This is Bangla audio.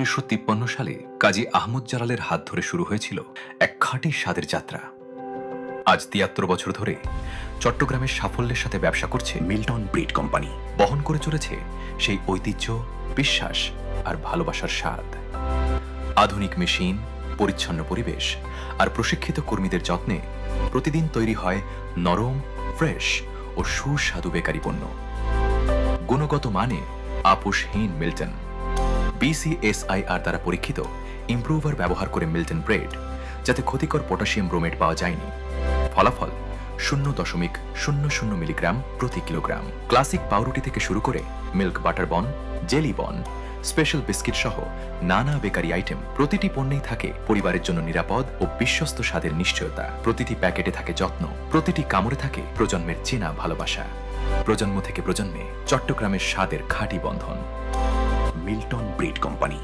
1953 সালে কাজী আহমদ জালালের হাত ধরে শুরু হয়েছিল এক খাঁটি স্বাদের যাত্রা। আজ ৭৩ বছর ধরে চট্টগ্রামের সাফল্যের সাথে ব্যবসা করছে মিল্টন ব্রিড কোম্পানি। বহন করে চলেছে সেই ঐতিহ্য, বিশ্বাস আর ভালোবাসার স্বাদ। আধুনিক মেশিন, পরিচ্ছন্ন পরিবেশ আর প্রশিক্ষিত কর্মীদের যত্নে প্রতিদিন তৈরি হয় নরম, ফ্রেশ ও সুস্বাদু বেকারি পণ্য। গুণগত মানে আপোষহীন মিল্টন। BCSIR দ্বারা পরীক্ষিত ইমপ্রুভার ব্যবহার করে মিল্টন ব্রেড, যাতে ক্ষতিকর পটাশিয়াম ব্রোমেট পাওয়া যায়নি। ফলাফল 0.00 মিলিগ্রাম প্রতি কিলোগ্রাম। ক্লাসিক পাউরুটি থেকে শুরু করে মিল্ক বাটার বন, জেলি বন, স্পেশাল বিস্কিট সহ নানা বেকারি আইটেম। প্রতিটি পণ্যেই থাকে পরিবারের জন্য নিরাপদ ও বিশ্বস্ত স্বাদের নিশ্চয়তা। প্রতিটি প্যাকেটে থাকে যত্ন, প্রতিটি কামড়ে থাকে প্রজন্মের চেনা ভালোবাসা। প্রজন্ম থেকে প্রজন্মে চট্টগ্রামের স্বাদের খাঁটি বন্ধন। Milton breed company.